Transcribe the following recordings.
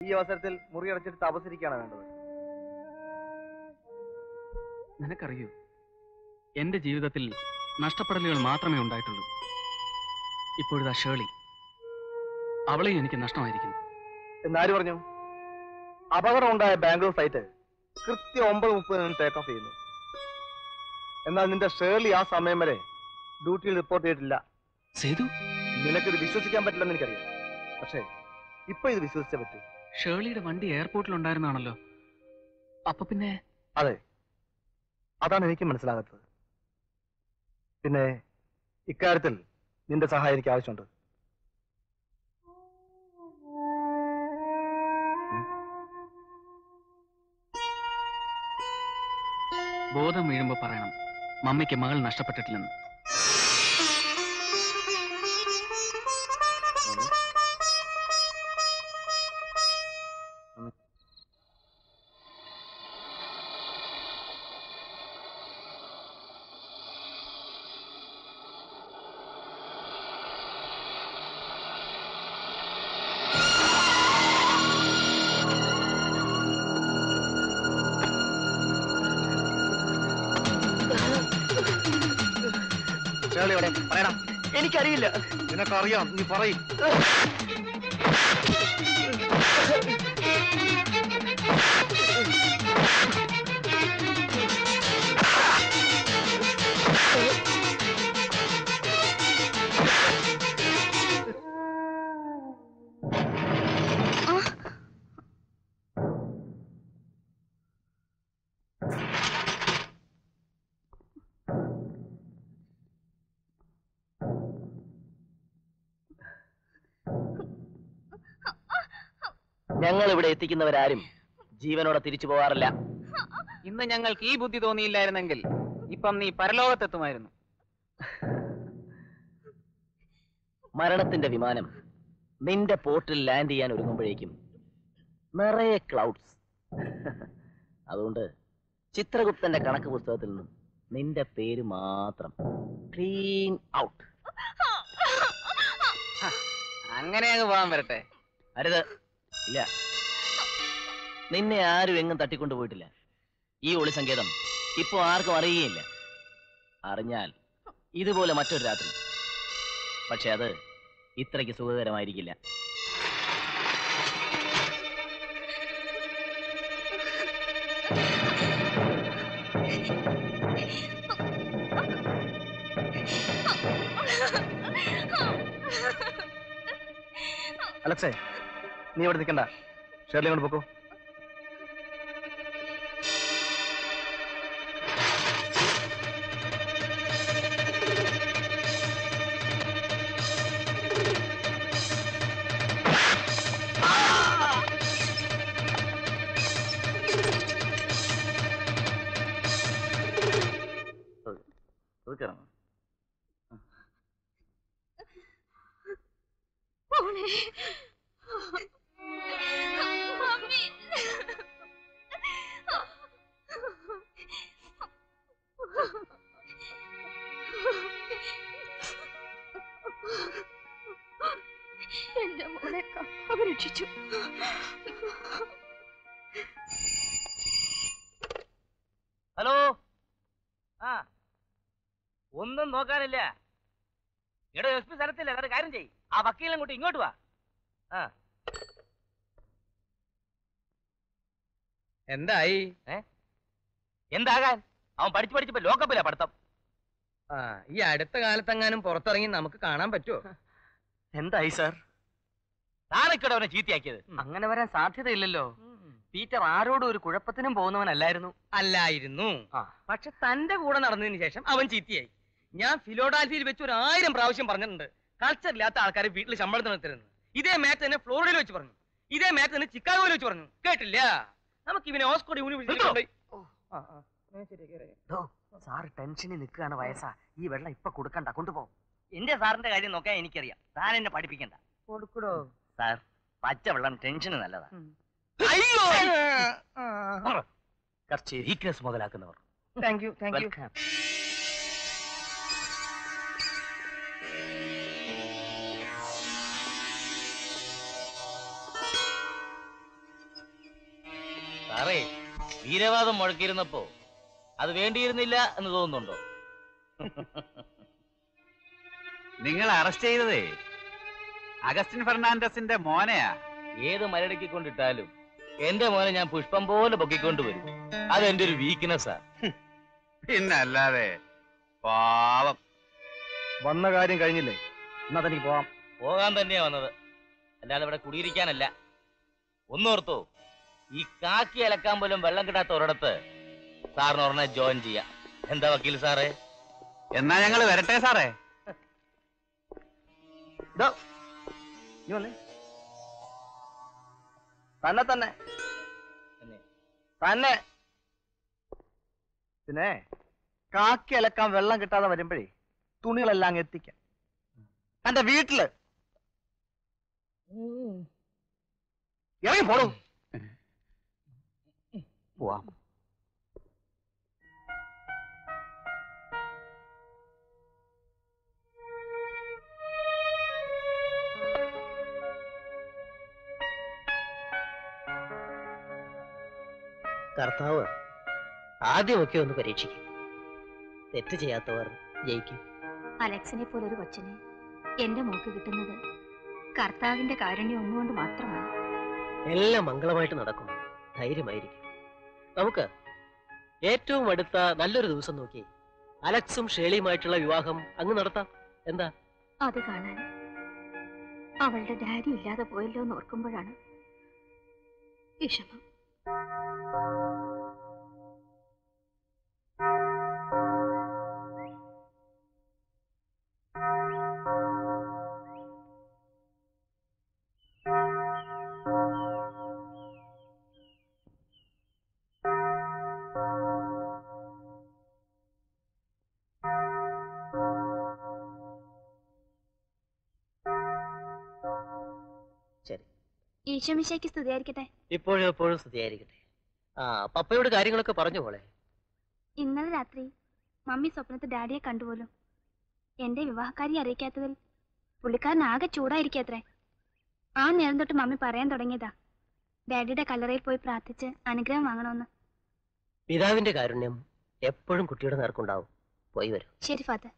ഈ അവസരത്തിൽ മുറി അടച്ചിട്ട് തപസ്സിരിക്കുകയാണ് വേണ്ടത്. നിനക്കറിയൂ, എന്റെ ജീവിതത്തിൽ നഷ്ടപ്പെടലുകൾ മാത്രമേ ഉണ്ടായിട്ടുള്ളൂ. ഇപ്പോഴിതാ ഷേർലി, അവളെയും എനിക്ക് നഷ്ടമായിരിക്കുന്നു. എന്നാര് പറഞ്ഞു? അപകടം ഉണ്ടായ ബാംഗ്ലൂർ ഫ്ലൈറ്റ് കൃത്യം 9:30 ടേക്ക് ഓഫ് ചെയ്യുന്നു. എന്നാൽ നിന്റെ ഷേർലി ആ സമയം വരെ ഡ്യൂട്ടിയിൽ റിപ്പോർട്ട് ചെയ്തിട്ടില്ല. നിനക്കിത് വിശ്വസിക്കാൻ പറ്റില്ലെന്ന് എനിക്കറിയാം, പക്ഷേ ഇപ്പൊ ഇത് വിശ്വസിച്ചേ പറ്റൂ. ഷേർലിയുടെ വണ്ടി എയർപോർട്ടിൽ ഉണ്ടായിരുന്നാണല്ലോ. അപ്പൊ പിന്നെ? അതെ, അതാണ് എനിക്ക് മനസ്സിലാകാത്തത്. പിന്നെ ഇക്കാര്യത്തിൽ നിന്റെ സഹായം എനിക്ക് ആവശ്യമുണ്ട്. ബോധം വീഴുമ്പോ പറയണം മമ്മിക്ക് മകൾ നഷ്ടപ്പെട്ടിട്ടില്ലെന്ന്. പറയടാ. എനിക്കറിയില്ല. നിനക്കറിയാം, നീ പറയും. ഞങ്ങൾ ഇവിടെ എത്തിക്കുന്നവരാരും ജീവനോടെ തിരിച്ചു പോകാറില്ല. ഇന്ന് ഞങ്ങൾക്ക് ഈ ബുദ്ധി തോന്നിയില്ലായിരുന്നെങ്കിൽ ഇപ്പം നീ പരലോകത്തെത്തുമായിരുന്നു. മരണത്തിന്റെ വിമാനം നിന്റെ പോർട്ടിൽ ലാൻഡ് ചെയ്യാൻ ഒരുങ്ങുമ്പോഴേക്കും നിറയെ ക്ലൗഡ്സ്. അതുകൊണ്ട് ചിത്രഗുപ്തന്റെ കണക്ക് പുസ്തകത്തിൽ നിന്നും നിന്റെ പേര് മാത്രം ക്ലീൻ ഔട്ട്. അങ്ങനെ അങ്ങ് പോകാൻ വരട്ടെ. അരുത്. ഇല്ല, നിന്നെ ആരും എങ്ങും തട്ടിക്കൊണ്ടുപോയിട്ടില്ല. ഈ ഒളി സങ്കേതം ഇപ്പോ ആർക്കും അറിയുകയില്ല. അറിഞ്ഞാൽ ഇതുപോലെ മറ്റൊരു രാത്രി. പക്ഷെ അത് ഇത്രയ്ക്ക് സുഖകരമായിരിക്കില്ല. അലക്സേ, നീ ഇവിടെ നിൽക്കണ്ട. ഷേർലി കൊണ്ട് പോക്കോ. എന്റെ മോനെ അപരക്ഷിച്ചു. ഹലോ. ആ, ഒന്നും നോക്കാനില്ല. എടോ, എസ് പി സ്ഥലത്തില്ല. വേറെ കാര്യം ചെയ്യ്. ആ വക്കീലും കൂട്ടി ഇങ്ങോട്ട് വാ. ആ, എന്തായി? എന്താകാൻ? അവൻ പഠിച്ചു ലോക്കപ്പില്ല പഠിത്തം. ഈ അടുത്ത കാലത്തെങ്ങാനും പുറത്തിറങ്ങി നമുക്ക് കാണാൻ പറ്റുമോ? എന്തായി സാർ? താനൊക്കെ അവനെ ചീത്തയാക്കിയത്. അങ്ങനെ വരാൻ സാധ്യതയില്ലല്ലോ. പീറ്റർ ആരോടും ഒരു കുഴപ്പത്തിനും പോകുന്നവനല്ലായിരുന്നു. അല്ലായിരുന്നു. പക്ഷെ തന്റെ കൂടെ നടന്നതിന് ശേഷം അവൻ ചീത്തയായി. ഞാൻ ഫിലോഡാൽഫിയിൽ വെച്ച് 1000 പ്രാവശ്യം പറഞ്ഞിട്ടുണ്ട്, കൾച്ചർ ഇല്ലാത്ത ആൾക്കാരെ വീട്ടിൽ ശമ്പളത്തിന് നിർത്തരുന്ന്. ഇതേ മാച്ച് തന്നെ ഫ്ലോറിഡയിൽ വെച്ച് പറഞ്ഞു, ഇതേ മാച്ച് തന്നെ ചിക്കാഗോയിൽ വെച്ച് പറഞ്ഞു. കേട്ടില്ല? നമുക്ക് ഇവനെ ഓക്സ്ഫോർഡ് യൂണിവേഴ്സിറ്റി. സാറ് ടെൻഷനിൽ നിൽക്കുകയാണ്. വയസ്സാ, ഈ വെള്ളം ഇപ്പൊ കൊടുക്കണ്ട, കൊണ്ടുപോ. എന്റെ സാറിന്റെ കാര്യം നോക്കാൻ എനിക്കറിയാം. താൻ എന്നെ പഠിപ്പിക്കണ്ട. കൊടുക്കടോ സാർ, പച്ചവെള്ളം ടെൻഷന് നല്ലതാ. അയ്യോ, കുറച്ച് വീക്ക്നെസ് മുതലാക്കുന്നവർ. Thank you. സാറേ, വീരവാദം മുഴക്കിയിരുന്നപ്പോ അത് വേണ്ടിയിരുന്നില്ല എന്ന് തോന്നുന്നുണ്ടോ? നിങ്ങൾ അറസ്റ്റ് ചെയ്തതേ അഗസ്റ്റിൻ ഫെർണാണ്ടസിന്റെ മോനെയാ. ഏത് മരടക്കി കൊണ്ടിട്ടാലും എന്റെ മോനെ ഞാൻ പുഷ്പം പോലെ പൊക്കിക്കൊണ്ടുവരും. അതെന്റെ ഒരു വീക്ക്നെസ്സാ. പിന്നല്ലാതെ. പാവം. വന്ന കാര്യം കഴിഞ്ഞില്ലേ? എന്നാ തനിക്ക് പോവാം. പോകാൻ തന്നെയാ വന്നത്, അല്ലാതെ ഇവിടെ കുടിയിരിക്കാനല്ല. ഒന്നോർത്തോ, ഈ കാക്കി അലക്കാൻ പോലും വെള്ളം കിട്ടാത്ത ഒരിടത്ത് സാറിന് ഒരെണ്ണം ജോയിൻ ചെയ്യാം. എന്താ വക്കീൽ സാറേ? എന്നാ ഞങ്ങൾ വരട്ടെ സാറേ. നീ വന്നേ. തന്നെ തന്നെ തന്നെ. പിന്നെ കാക്കി അലക്കാൻ വെള്ളം കിട്ടാതെ വരുമ്പോഴേ തുണികളെല്ലാം അങ്ങ് എത്തിക്കാം. തന്റെ വീട്ടില് ഇറങ്ങി പോടും. പോവാം. കർത്താവ് ആദ്യമൊക്കെ ഒന്ന് പരീക്ഷിക്കും. തെറ്റ് ചെയ്യാത്തവർ ജയിക്കും. അലക്സിനെ പോലൊരു കൊച്ചിനെ എന്റെ മോക്ക് കിട്ടുന്നത് കർത്താവിന്റെ കാരുണ്യം ഒന്നുകൊണ്ട് മാത്രമാണ്. എല്ലാം മംഗളമായിട്ട് നടക്കും. ധൈര്യമായിരിക്കും. നമുക്ക് ഏറ്റവും അടുത്ത നല്ലൊരു ദിവസം നോക്കി അലക്സും ഷേളിയുമായിട്ടുള്ള വിവാഹം അങ്ങ് നടത്താം. എന്താ? അത് കാണാൻ അവളുടെ ഡാഡി ഇല്ലാതെ പോയല്ലോ എന്ന് ഓർക്കുമ്പോഴാണ് വിഷമം. ശരി, ഈശോമിശിഹായ്ക്ക് സ്തുതിയായിരിക്കട്ടെ. ഇപ്പോഴും എപ്പോഴും സ്തുതിയായിരിക്കട്ടെ. പപ്പയോട് കാര്യങ്ങളൊക്കെ പറഞ്ഞു പോളെ. ഇന്നലെ രാത്രി മമ്മി സ്വപ്നത്തിൽ ഡാഡിയെ കണ്ടുപോലും. എന്റെ വിവാഹക്കാരി അറിയിക്കാത്തതിൽ പുള്ളിക്കാരൻ ആകെ ചൂടായിരിക്കത്രേ. ആ നേരം തൊട്ട് മമ്മി പറയാൻ തുടങ്ങിയതാ ഡാഡിയുടെ കല്ലറയിൽ പോയി പ്രാർത്ഥിച്ച് അനുഗ്രഹം വാങ്ങണമെന്ന്. പിതാവിന്റെ കാരുണ്യം എപ്പോഴും കുട്ടിയുടെ നേർക്കുണ്ടാവും. പോയി വരും. ശരി ഫാദർ.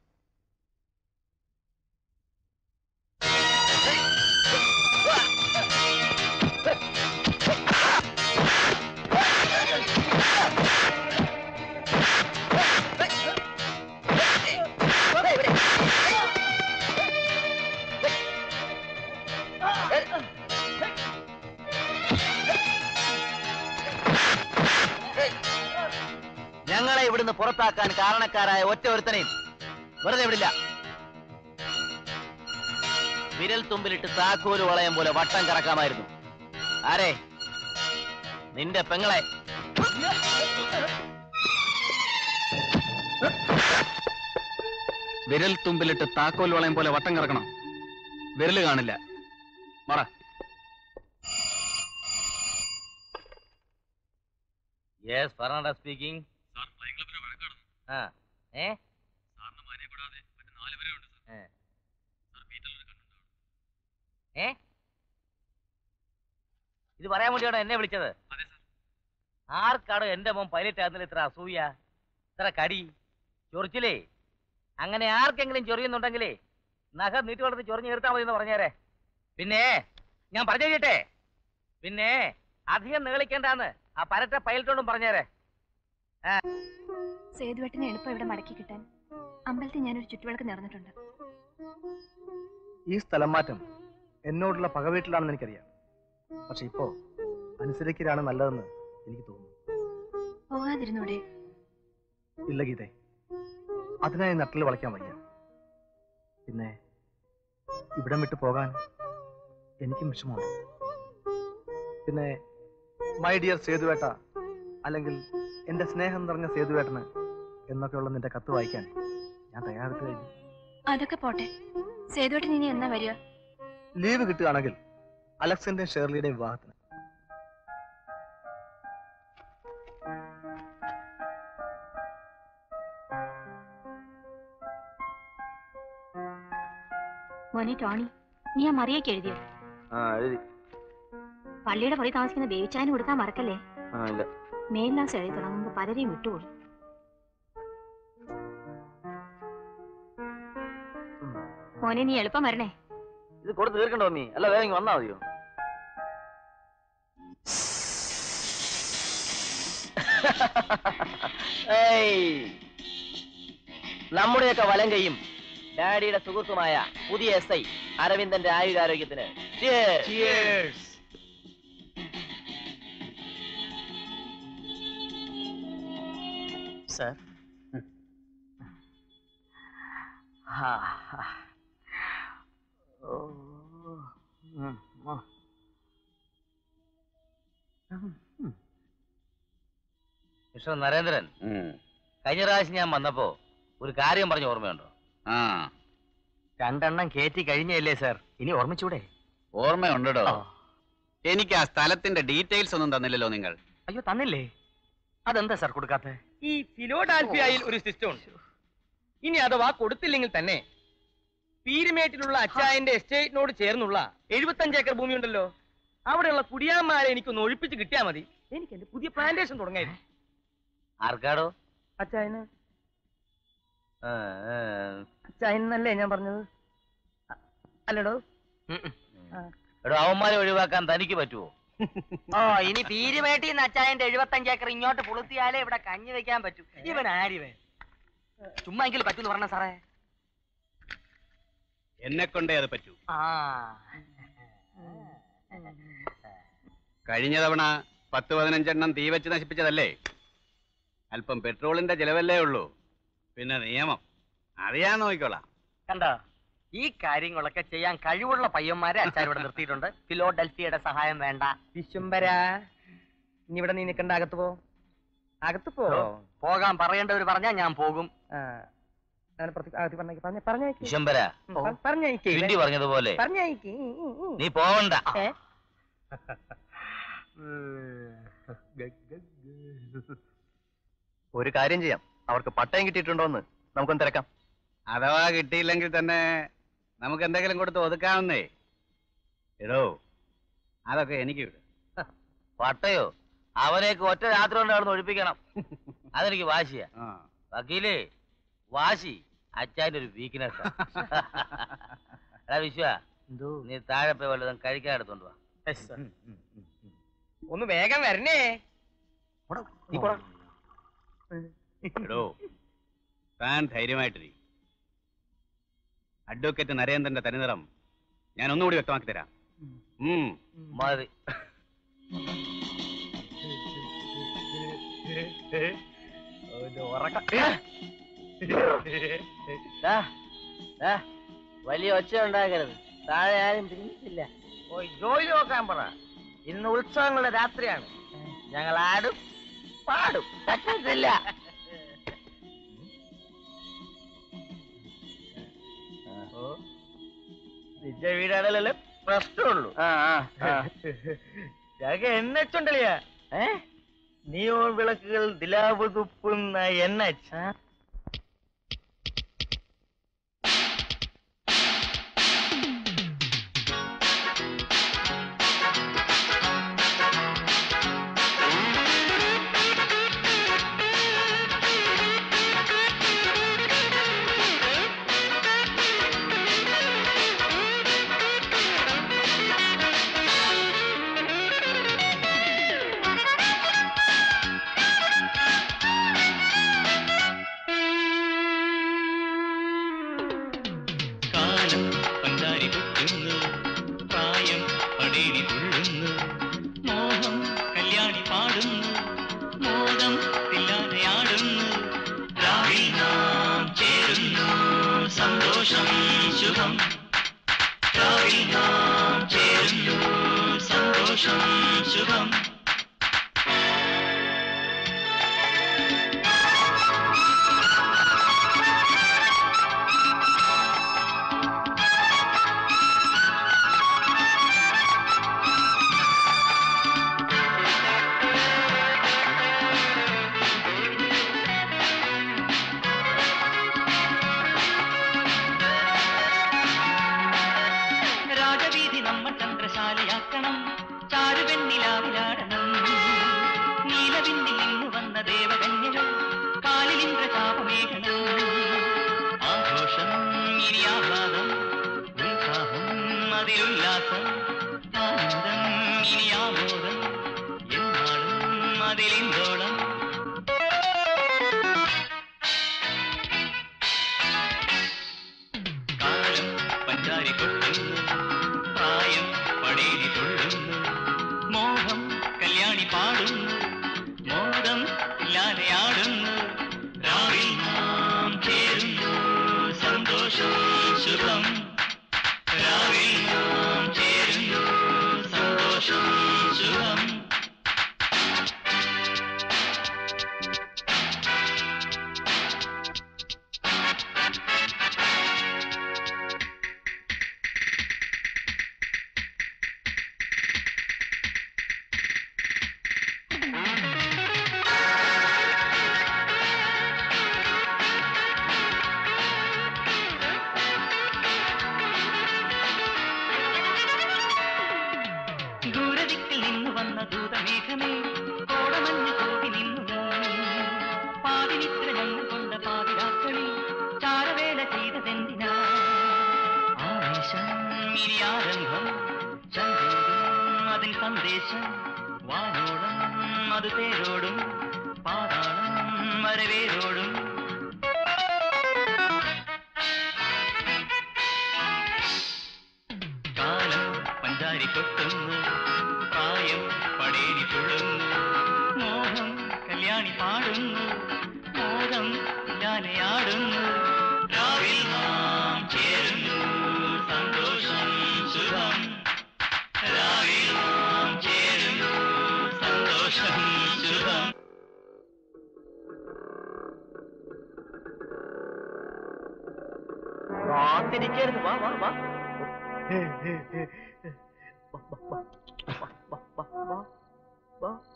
ഞങ്ങളെ ഇവിടുന്ന് പുറത്താക്കാൻ കാരണക്കാരായ ഒറ്റ ഒരുത്തനെയും വെറുതെ വിടില്ല. വിരൽ തുമ്പിലിട്ട് താക്കോല് വളയം പോലെ വട്ടം കറക്കാമായിരുന്നു. ആരെ? നിന്റെ പെങ്ങളെ. വിരൽ തുമ്പിലിട്ട് താക്കോൽ വളയം പോലെ വട്ടം കറക്കണം. വിരല് കാണില്ല. മറ. Yes, Fernando speaking. ഇത് പറയാൻ വേണ്ടിയാണോ എന്നെ വിളിച്ചത്? ആർക്കാണോ എന്റെ മോൻ പൈലറ്റ് ആകുന്നതിൽ ഇത്ര അസൂയ, ഇത്ര കടി, ചൊറിച്ചിലേ? അങ്ങനെ ആർക്കെങ്കിലും ചൊറിയുന്നുണ്ടെങ്കിലേ നഖം നീട്ടി വളർത്തി ചൊറിഞ്ഞു നിർത്താൻ മതി എന്ന് പറഞ്ഞേരെ. പിന്നെ ഞാൻ പറഞ്ഞു കേട്ടെ, പിന്നെ അധികം നീളിക്കേണ്ടാന്ന് ആ പരട്ട പൈലറ്റോടും പറഞ്ഞേരെ. സേതുവേട്ടനെ എളുപ്പം ഇവിടെ മടക്കി കിട്ടാൻ അമ്പലത്തിൽ ഞാനൊരു ചുറ്റുവിളക്ക് നേർന്നിട്ടുണ്ട്. ഈ സ്ഥലം മാറ്റം എന്നോടുള്ള പകവീട്ടിലാണെന്ന് എനിക്കറിയാം. പക്ഷെ ഇപ്പോ അനുസരിക്കലാണ് നല്ലതെന്ന് എനിക്ക് തോന്നുന്നു. പോകാതിരുന്നൂടെ? ഇല്ല ഗീതേ, അതിനായി നട്ടിൽ വളയ്ക്കാൻ വയ്യ. പിന്നെ ഇവിടം വിട്ടു പോകാൻ എനിക്കും വിഷമമുണ്ട്. പിന്നെ മൈ ഡിയർ സേതുവേട്ട, അല്ലെങ്കിൽ എന്റെ സ്നേഹം നിറഞ്ഞ സേതുവേട്ടന് എന്നൊക്കെയുള്ള നിന്റെ കത്ത് വായിക്കാൻ ഞാൻ തയ്യാറെടുത്തു കഴിഞ്ഞു. അതൊക്കെ പോട്ടെ, സേതുവേട്ടൻ ഇനി എന്നാ വരിക? ലീവ് കിട്ടുകയാണെങ്കിൽ അലക്സിന്റെ ഷേർലിയുടെ വിവാഹത്തിന്. മോനെ ടോണി, നീ ആ മറിയൊക്കെ എഴുതിയോ? എഴുതി. പള്ളിയുടെ പുറകെ താമസിക്കുന്ന ദേവിച്ചാനും കൊടുക്കാൻ മറക്കല്ലേ. ഇല്ല. മേൽലാസ് എഴുതി തുടങ്ങുമ്പോ പലരെയും വിട്ടുകൊള്ളു. മോനെ നീ എളുപ്പം വരണേ. ഇത് കൊടുത്ത് തീർക്കണ്ടോ മമ്മി? അല്ല വേഗം വന്നാ മതിയോ? നമ്മുടെയൊക്കെ വലം കൈയും ഡാഡിയുടെ സുഹൃത്തുമായ പുതിയ SI അരവിന്ദന്റെ ആയുരാരോഗ്യത്തിന് സർ, മിസ്റ്റർ നരേന്ദ്രൻ, കഴിഞ്ഞ പ്രാവശ്യം ഞാൻ വന്നപ്പോ ഒരു കാര്യം പറഞ്ഞ ഓർമ്മയുണ്ടോ? ആ, 2 എണ്ണം കേറ്റി കഴിഞ്ഞല്ലേ സർ? ഇനി ഓർമ്മിച്ചൂടെ? ഓർമ്മയുണ്ടോ? എനിക്ക് ആ സ്ഥലത്തിന്റെ ഡീറ്റെയിൽസ് ഒന്നും തന്നില്ലല്ലോ നിങ്ങൾ. അയ്യോ, തന്നില്ലേ? അതെന്താ സർ കൊടുക്കാത്ത? ഈ ഫിലോഡാൽഫിയയിൽ ഒരു സിസ്റ്റം ഉണ്ട്. ഇനി അഥവാ കൊടുത്തില്ലെങ്കിൽ തന്നെ പീരുമേട്ടിലുള്ള അച്ചായന്റെ എസ്റ്റേറ്റിനോട് ചേർന്നുള്ള 75 ഏക്കർ ഭൂമി ഉണ്ടല്ലോ, അവിടെയുള്ള കുടിയാന്മാരെ എനിക്കൊന്ന് ഒഴിപ്പിച്ച് കിട്ടിയാൽ മതി. എനിക്ക് എന്റെ പുതിയ പ്ലാന്റേഷൻ തുടങ്ങായിരുന്നു. ആർക്കാടോ? അച്ചായന്. അച്ചായനല്ലേ ഞാൻ പറഞ്ഞത്? അല്ലടോ. എടോ, അവന്മാരെ ഒഴിവാക്കാൻ തനിക്ക് പറ്റുമോ? ഓ, ഇനി പീരുമേട്ടിന്ന് അച്ചായന്റെ 75 ഏക്കർ ഇങ്ങോട്ട് പുളുത്തിയാലേ ഇവിടെ കഞ്ഞി വെക്കാൻ പറ്റൂ. ഇവൻ ആരിവൻ? ചുമ്മാ എങ്കിലും പറ്റൂന്ന് പറഞ്ഞ സാറേ. എന്നെ കൊണ്ടേ അത് പറ്റൂ. കഴിഞ്ഞ തവണ 10-15 എണ്ണം തീ വെച്ച് നശിപ്പിച്ചതല്ലേ? അല്പം പെട്രോളിന്റെ ചെലവല്ലേ ഉള്ളൂ, പിന്നെ നിയമം അത് ഞാൻ നോക്കിക്കോളാം. കണ്ടോ, ഈ കാര്യങ്ങളൊക്കെ ചെയ്യാൻ കഴിവുള്ള പയ്യന്മാരെ അച്ചാരോട് നിർത്തിയിട്ടുണ്ട്. ഫിലോഡൽഫിയയുടെ സഹായം വേണ്ട. വിശ്വംബരാ, ഇനി ഇവിടെ നീ നിൽക്കണ്ട, അകത്ത് പോ. അകത്ത് പോ. പോകാൻ പറയേണ്ടവർ പറഞ്ഞാ ഞാൻ പോകും. വിശംബര, ചുണ്ടി പറഞ്ഞതുപോലെ നീ പോവണ്ട. ഒരു കാര്യം ചെയ്യാം, അവർക്ക് പട്ടയം കിട്ടിയിട്ടുണ്ടോന്ന് നമുക്കൊന്ന് തിരക്കാം. അഥവാ കിട്ടിയില്ലെങ്കിൽ തന്നെ നമുക്ക് എന്തെങ്കിലും കൊടുത്ത് ഒതുക്കാവുന്നേ. എടോ, അതൊക്കെ എനിക്ക് വിട്. പട്ടയോ? അവനെയൊക്കെ ഒറ്റ രാത്രി കൊണ്ട് അവിടെ ഒഴിപ്പിക്കണം. അതെനിക്ക് വാശിയാ. വക്കീലേ, വാശി അച്ചാന്റെ ഒരു വീക്ക്നെസ്. എടാ വിശ്വ, നീ താഴെ പോയി വല്ലതും കഴിക്കാൻ എടുത്തോണ്ട് വാ. ഒന്ന് വേഗം വരണേ. എടോ, താൻ ധൈര്യമായിട്ടിരി. അഡ്വക്കേറ്റ് നരേന്ദ്രന്റെ തനിനിറം ഞാൻ ഒന്നുകൂടി വ്യക്തമാക്കി തരാം. മതി. വലിയ ഒച്ച ഉണ്ടാക്കരുത്, താഴെ ആരും പിരിഞ്ഞിട്ടില്ല. പോയി ജോലി നോക്കാൻ പറ. ഇന്ന് ഉത്സവങ്ങളുടെ രാത്രിയാണ്. ഞങ്ങൾ ആടും പാടും, പറ്റത്തില്ല. നിന്റെ വീടാണല്ലോ പ്രശ്നമുള്ളൂ. എന്നെ ചുണ്ടലിയാ നിയോൺ വിളക്കുകൾ ദിലാവ് തുപ്പുന്ന NH. രാജവീതി നമ്മൾ ചന്ദ്രശാലിയാക്കണം, ചാരുവെണ്ണിലാവിലാടണം. മതിലിന്തോളം കാലം പഞ്ചാരി കൊട്ടുന്നു പ്രായം പടേരി തുള്ളുന്നു മോഹം കല്യാണി പാടുന്നു മോദം ഇല്ലാതെ ആടുന്നു രാവിൽ നാം ചേരുന്നു സന്തോഷം ശുഭം രാവിൽ നാം ചേരുന്നു സന്തോഷം ശുഭം ദൂരദിക്കിൽ നിന്ന് വന്ന ദൂതമേഘമേ കോടമഞ്ഞ് തൂകി നിന്നു പാതിനിത്ര ഞങ്ങൾ കൊണ്ട പാതിരാക്കളിൽ ചാരവേല ചെയ്തതെന്തിനാ ആവേശം ഇനി ആരംഭം ചന്ദ്രോടും അതിൻ സന്ദേശം വാനോളം അത് തേരോടും പാതാളം മരവേരോടും കാലം പഞ്ചാരി കൊട്ടുന്നു പ്രായം പടേരി തുള്ളുന്നു മോഹം കല്യാണി പാടുന്നു മോദം ജാനയാടുന്നു രാവിൽ നാം ചേരുന്നു സന്തോഷം ശുഭം രാവിൽ നാം ചേരുന്നു സന്തോഷം ശുഭം കാത്തിരിക്കരുത് വാ വാ വാ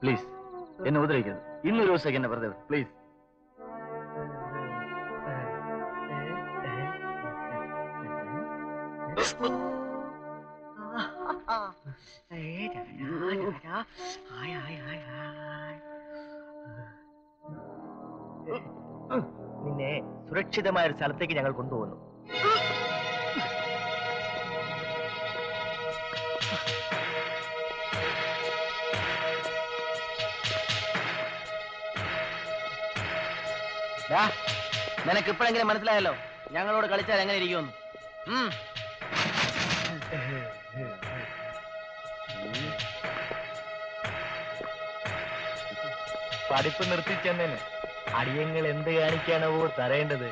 പ്ലീസ് എന്നെ ഉപദ്രവിക്കരുത്. ഇന്നൊരു ദിവസത്തേക്ക് എന്നെ വെറുതെ പ്ലീസ്. നിന്നെ സുരക്ഷിതമായ ഒരു സ്ഥലത്തേക്ക് ഞങ്ങൾ കൊണ്ടുപോകുന്നു. നിനക്ക് ഇപ്പോഴെങ്കിലും മനസ്സിലായല്ലോ ഞങ്ങളോട് കളിച്ചാൽ എങ്ങനെ ഇരിക്കുമെന്ന്. പഠിപ്പ് നിർത്തിച്ചെന്നേന് അടിയങ്ങൾ എന്ത് കാണിക്കാണോ തരേണ്ടത്?